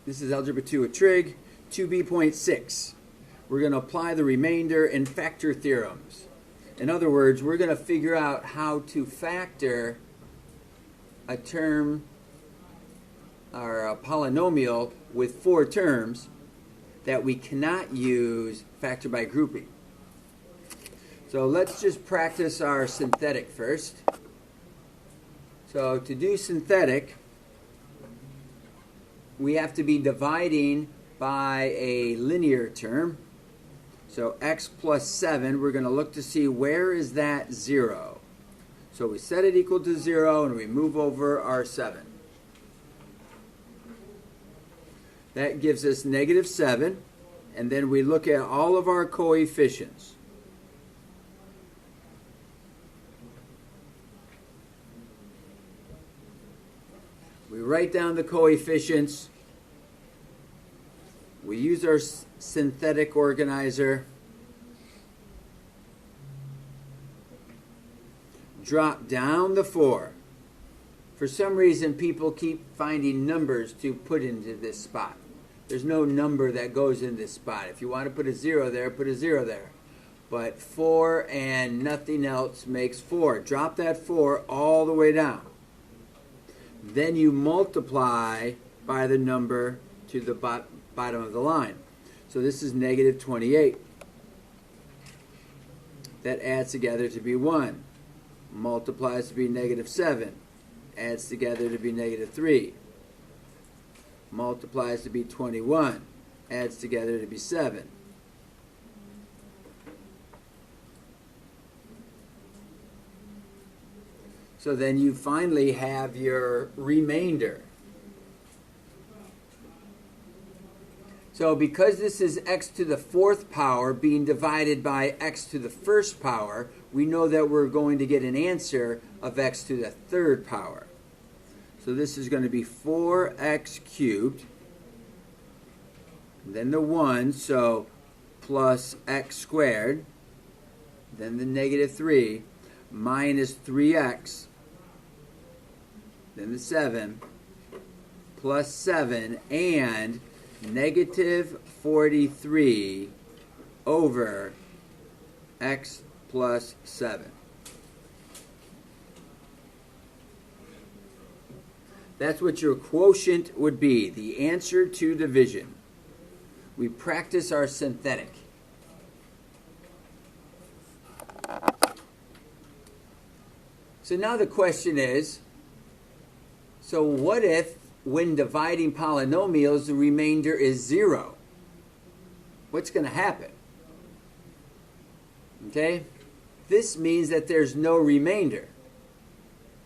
This is Algebra 2 at Trig, 2b.6. We're going to apply the remainder and factor theorems. In other words, we're going to figure out how to factor a term or a polynomial with 4 terms that we cannot use factor by grouping. So let's just practice our synthetic first. So to do synthetic, we have to be dividing by a linear term. So x plus 7, we're going to look to see where is that 0. So we set it equal to 0 and we move over our 7. That gives us negative 7. And then we look at all of our coefficients. We write down the coefficients. We use our synthetic organizer. Drop down the 4. For some reason, people keep finding numbers to put into this spot. There's no number that goes in this spot. If you want to put a 0 there, put a 0 there. But 4 and nothing else makes 4. Drop that 4 all the way down. Then you multiply by the number to the bottom of the line. So this is negative 28. That adds together to be 1. Multiplies to be negative 7. Adds together to be negative 3. Multiplies to be 21. Adds together to be 7. So then you finally have your remainder. So because this is x to the 4th power being divided by x to the 1st power, we know that we're going to get an answer of x to the 3rd power. So this is going to be 4x cubed, then the 1, so plus x squared, then the negative 3, minus 3x, then the 7, plus 7, and negative 43 over x plus 7. That's what your quotient would be, the answer to division. We practice our synthetic. So now the question is, so what if when dividing polynomials the remainder is 0? What's going to happen? Okay? This means that there's no remainder,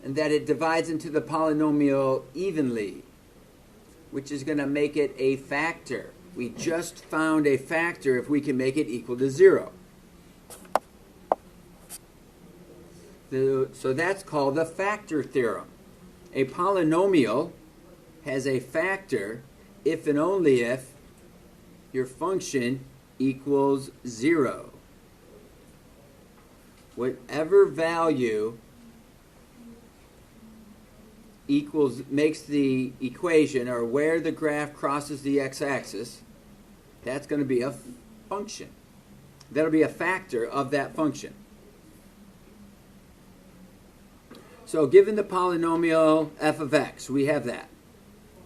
and that it divides into the polynomial evenly, which is going to make it a factor. We just found a factor if we can make it equal to 0. So that's called the factor theorem. A polynomial has a factor if and only if your function equals 0. Whatever value makes the equation, or where the graph crosses the x-axis, that's going to be a function. That'll be a factor of that function. So given the polynomial f of x, we have that.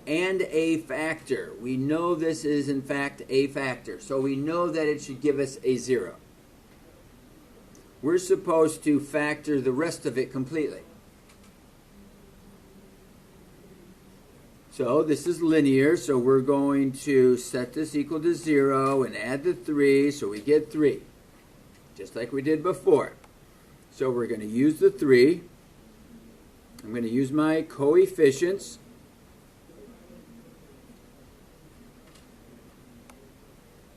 And a factor. We know this is in fact a factor. So we know that it should give us a 0. We're supposed to factor the rest of it completely. So this is linear, so we're going to set this equal to 0 and add the 3, so we get 3. Just like we did before. So we're going to use the 3. I'm going to use my coefficients.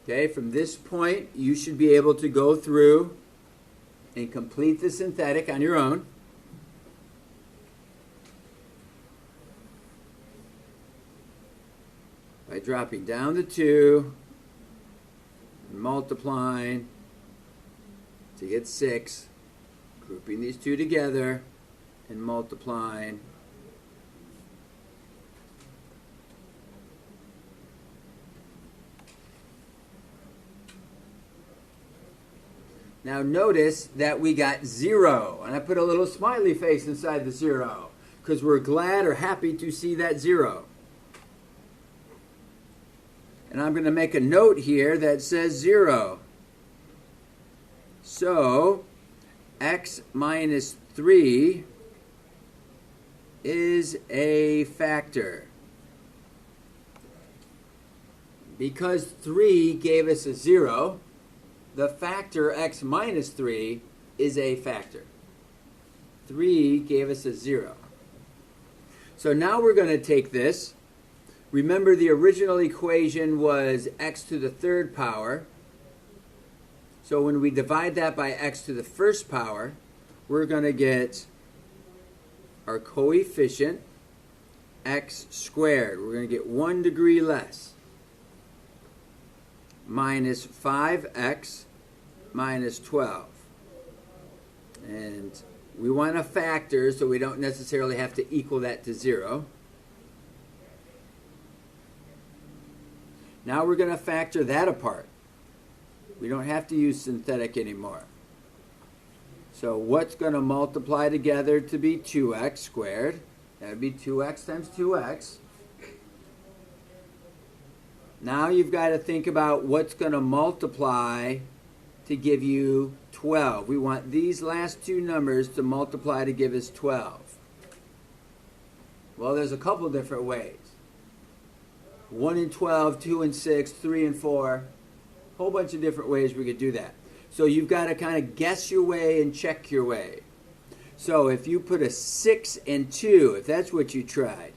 Okay, from this point, you should be able to go through and complete the synthetic on your own. By dropping down the 2, and multiplying to get 6, grouping these two together, and multiplying Now notice that we got 0, and I put a little smiley face inside the 0 because we're glad or happy to see that 0. And I'm going to make a note here that says 0. So x minus 3 is a factor. Because 3 gave us a 0, the factor x minus 3 is a factor. 3 gave us a 0. So now we're going to take this. Remember, the original equation was x to the third power. So when we divide that by x to the first power, we're going to get our coefficient, x squared. We're going to get 1 degree less, minus 5x minus 12. And we want a factor, so we don't necessarily have to equal that to 0. Now we're going to factor that apart. We don't have to use synthetic anymore. So what's going to multiply together to be 2x squared? That would be 2x times 2x. Now you've got to think about what's going to multiply to give you 12. We want these last two numbers to multiply to give us 12. Well, there's a couple different ways. 1 and 12, 2 and 6, 3 and 4. A whole bunch of different ways we could do that. So you've got to kind of guess your way and check your way. So if you put a 6 and 2, if that's what you tried,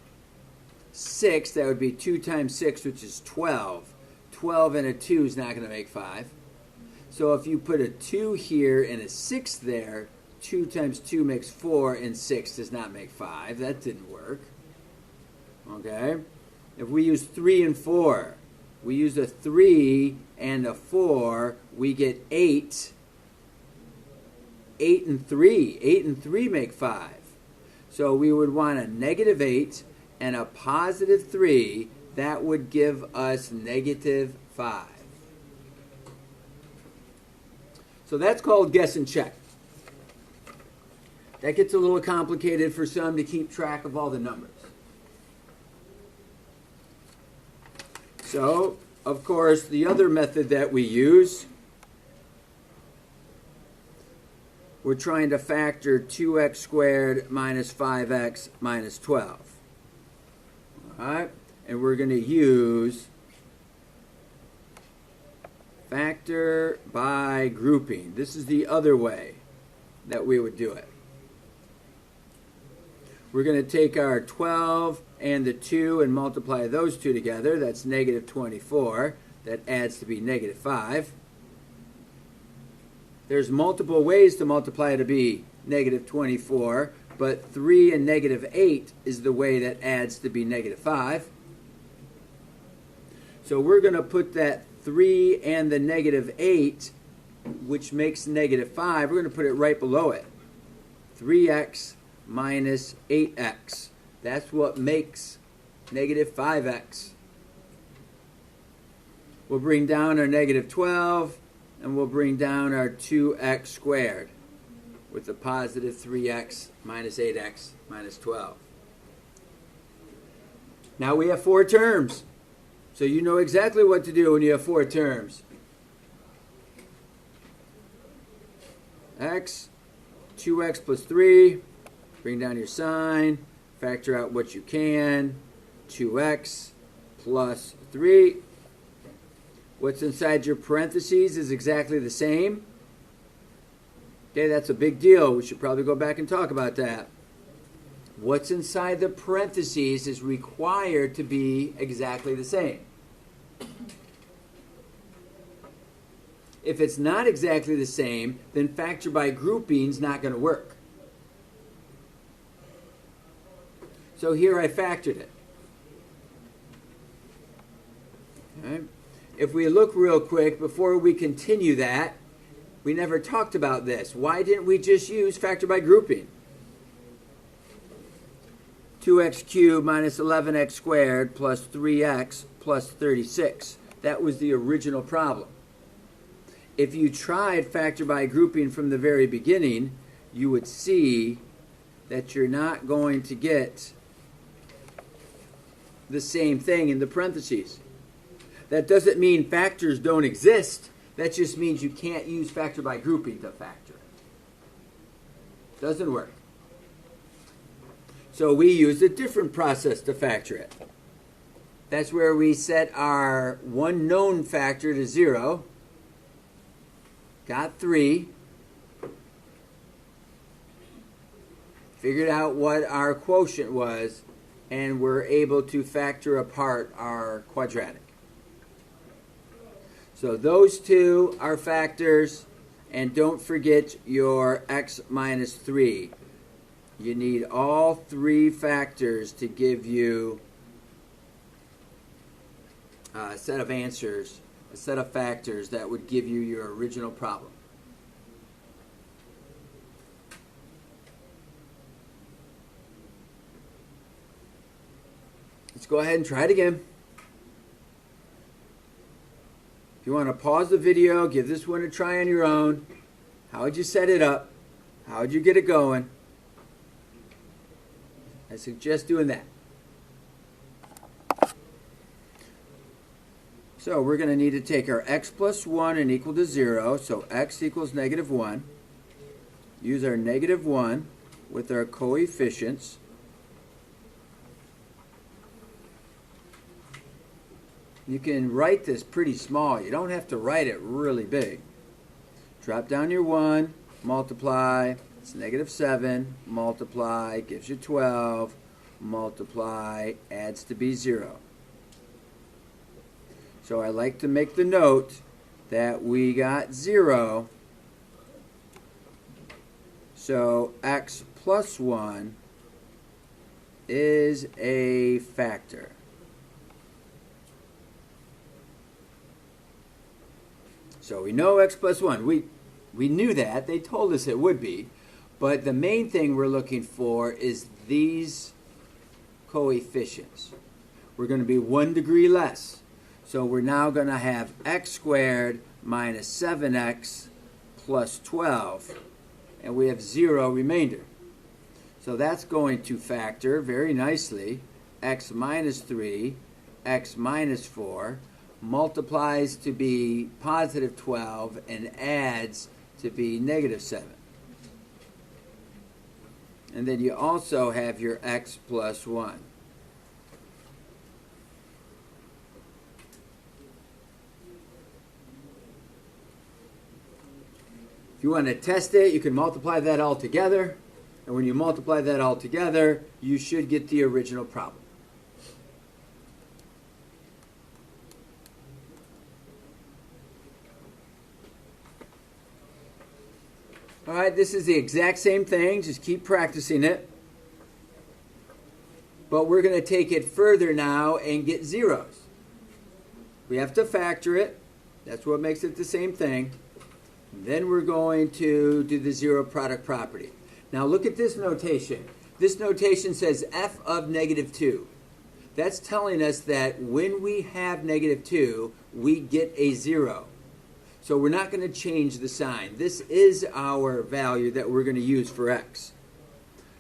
6, that would be 2 times 6, which is 12. 12 and a 2 is not going to make 5. So if you put a 2 here and a 6 there, 2 times 2 makes 4, and 6 does not make 5. That didn't work. Okay? If we use 3 and 4, we use a 3 and a 4, we get 8. 8 and 3. 8 and 3 make 5. So we would want a negative 8 and a positive 3. That would give us negative 5. So that's called guess and check. That gets a little complicated for some to keep track of all the numbers. So, of course, the other method that we use, we're trying to factor 2x squared minus 5x minus 12. All right? And we're going to use factor by grouping. This is the other way that we would do it. We're going to take our 12 and the 2 and multiply those two together. That's negative 24. That adds to be negative 5. There's multiple ways to multiply to be negative 24, but 3 and negative 8 is the way that adds to be negative 5. So we're going to put that 3 and the negative 8, which makes negative 5, we're going to put it right below it. 3x minus 8x. That's what makes negative 5x. We'll bring down our negative 12, and we'll bring down our 2x squared with the positive 3x minus 8x minus 12. Now we have 4 terms. So you know exactly what to do when you have 4 terms. X, 2x plus 3, bring down your sign, factor out what you can, 2x plus 3. What's inside your parentheses is exactly the same. Okay, that's a big deal. We should probably go back and talk about that. What's inside the parentheses is required to be exactly the same. If it's not exactly the same, then factor by grouping is not going to work. So here I factored it. Okay. If we look real quick, before we continue that, we never talked about this. Why didn't we just use factor by grouping? 2x cubed minus 11x squared plus 3x plus 36. That was the original problem. if you tried factor by grouping from the very beginning, you would see that you're not going to get the same thing in the parentheses. That doesn't mean factors don't exist. That just means you can't use factor by grouping to factor. Doesn't work. So we used a different process to factor it. That's where we set our one known factor to 0. Got 3. Figured out what our quotient was, and we're able to factor apart our quadratic. So those two are factors, and don't forget your x minus 3. You need all 3 factors to give you a set of answers, a set of factors that would give you your original problem. Let's go ahead and try it again. If you want to pause the video, give this one a try on your own. How would you set it up? How would you get it going? I suggest doing that. So we're going to need to take our x plus 1 and equal to 0. So x equals negative 1. Use our negative 1 with our coefficients. You can write this pretty small. You don't have to write it really big. Drop down your 1, multiply. It's negative 7. Multiply gives you 12. Multiply adds to be 0. So I like to make the note that we got 0. So x plus 1 is a factor. So we know x plus 1. We knew that. They told us it would be. But the main thing we're looking for is these coefficients. We're going to be 1 degree less. So we're now going to have x squared minus 7x plus 12. And we have 0 remainder. So that's going to factor very nicely. X minus 3, x minus 4, multiplies to be positive 12, and adds to be negative 7. And then you also have your x plus 1. If you want to test it, you can multiply that all together. And when you multiply that all together, you should get the original problem. All right, this is the exact same thing. Just keep practicing it. But we're going to take it further now and get zeros. We have to factor it. That's what makes it the same thing. Then we're going to do the zero product property. Now look at this notation. This notation says f of negative 2. That's telling us that when we have negative 2, we get a 0. So we're not going to change the sign. This is our value that we're going to use for x.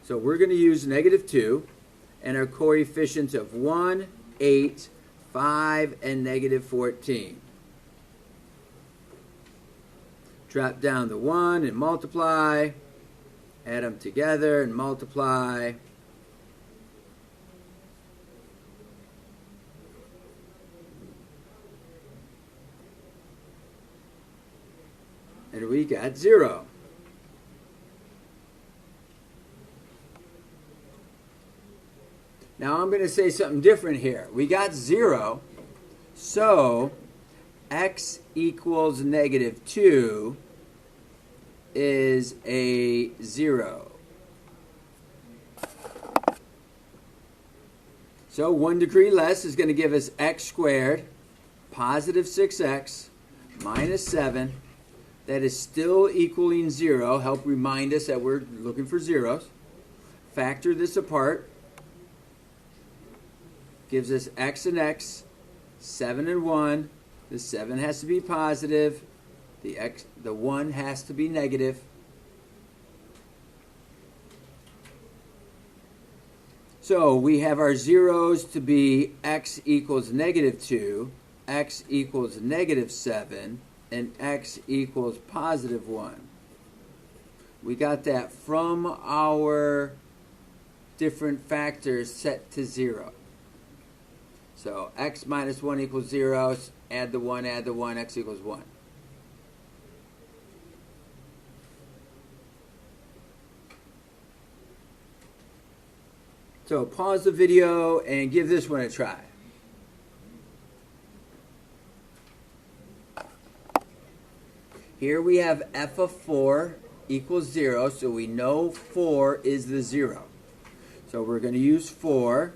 So we're going to use negative 2 and our coefficients of 1, 8, 5, and negative 14. Drop down the 1 and multiply. Add them together and multiply. And we got 0. Now I'm going to say something different here. We got 0, so x equals negative 2 is a 0. So 1 degree less is going to give us x squared, positive 6x, minus 7. That is still equaling 0. Help remind us that we're looking for zeros. Factor this apart. Gives us x and x, 7 and 1. The 7 has to be positive. The 1 has to be negative. So we have our zeros to be x equals negative 2, x equals negative 7, and x equals positive 1. We got that from our different factors set to 0. So x minus 1 equals 0, add the 1, x equals 1. So pause the video and give this one a try. Here we have f of 4 equals 0, so we know 4 is the 0. So we're going to use 4.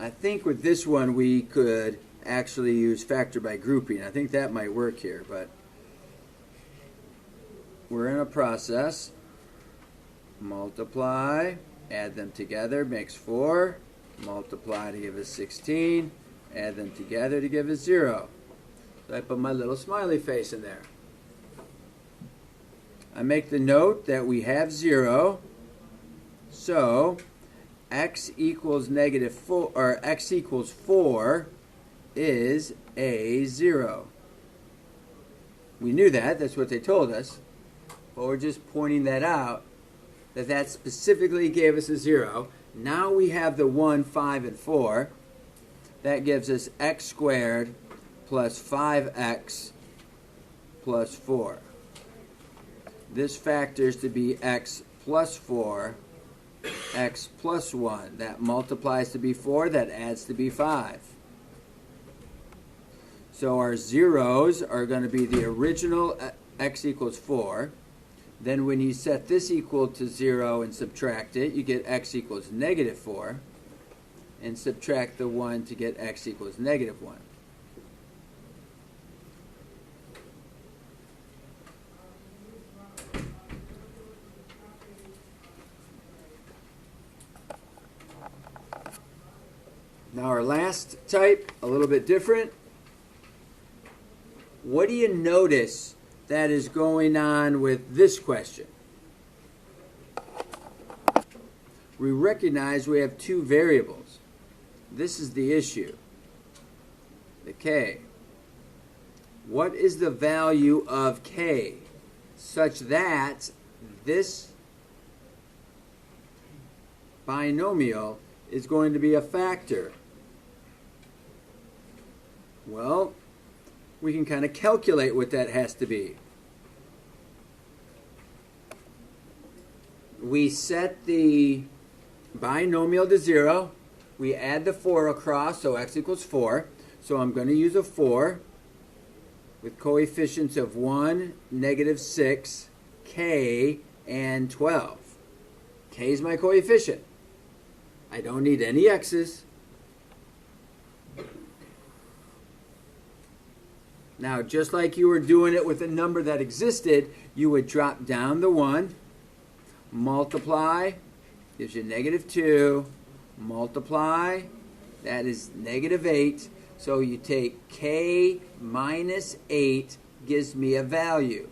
I think with this one we could actually use factor by grouping. I think that might work here, but we're in a process. Multiply, add them together, makes 4. Multiply to give us 16. Add them together to give us 0. So I put my little smiley face in there. I make the note that we have 0. So x equals negative 4, or x equals 4 is a 0. We knew that. That's what they told us. But we're just pointing that out, that specifically gave us a 0. Now we have the 1, 5, and 4. That gives us x squared plus 5x plus 4. This factors to be x plus 4, x plus 1. That multiplies to be 4, that adds to be 5. So our zeros are going to be the original x equals 4. Then when you set this equal to 0 and subtract it, you get x equals negative 4. And subtract the 1 to get x equals negative 1. Now our last type, a little bit different. What do you notice that is going on with this question? We recognize we have two variables. This is the issue, the k. What is the value of k such that this binomial is going to be a factor? Well, we can kind of calculate what that has to be. We set the binomial to 0. We add the 4 across, so x equals 4. So I'm going to use a 4 with coefficients of 1, negative 6, k, and 12. K is my coefficient. I don't need any x's. Now, just like you were doing it with a number that existed, you would drop down the 1, multiply, gives you negative 2, multiply, that is negative 8. So you take k minus 8 gives me a value.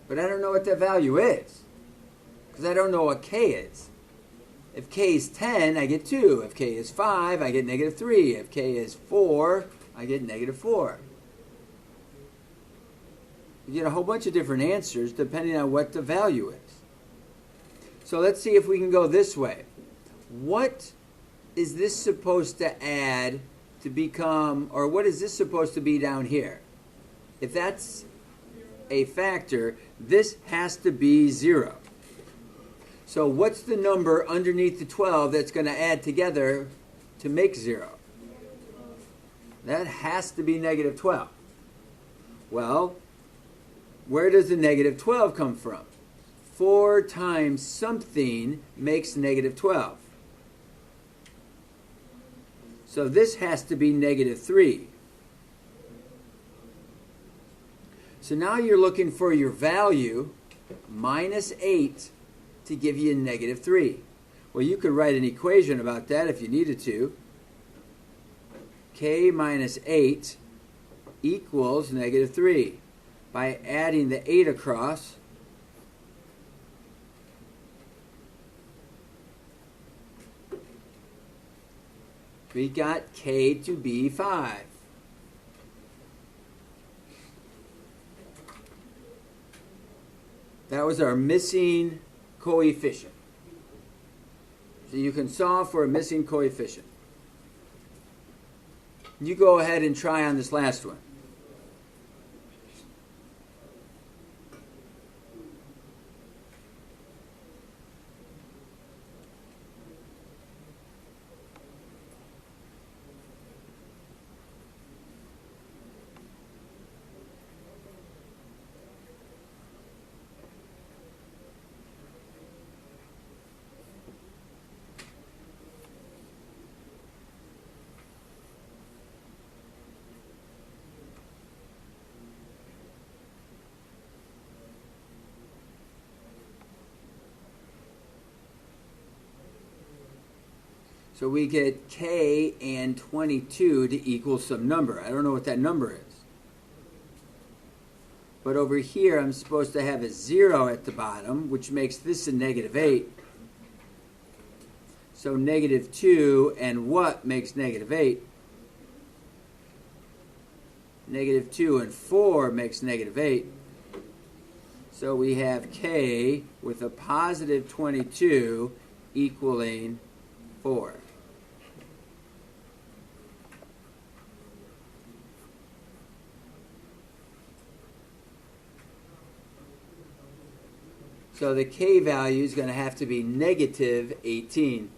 But I don't know what that value is, because I don't know what k is. If k is 10, I get 2. If k is 5, I get negative 3. If k is 4, I get negative 4. You get a whole bunch of different answers depending on what the value is. So let's see if we can go this way. What is this supposed to add to become, or what is this supposed to be down here? If that's a factor, this has to be 0. So what's the number underneath the 12 that's going to add together to make 0? That has to be negative 12. Well, where does the negative 12 come from? 4 times something makes negative 12. So this has to be negative 3. So now you're looking for your value, minus 8, to give you negative 3. Well, you could write an equation about that if you needed to. K minus 8 equals negative 3. By adding the 8 across, we got K to be 5. That was our missing coefficient. So you can solve for a missing coefficient. You go ahead and try on this last one. So we get K and 22 to equal some number. I don't know what that number is. But over here, I'm supposed to have a 0 at the bottom, which makes this a negative 8. So negative 2 and what makes negative 8? Negative 2 and 4 makes negative 8. So we have K with a positive 22 equaling 4. So the K value is going to have to be negative 18.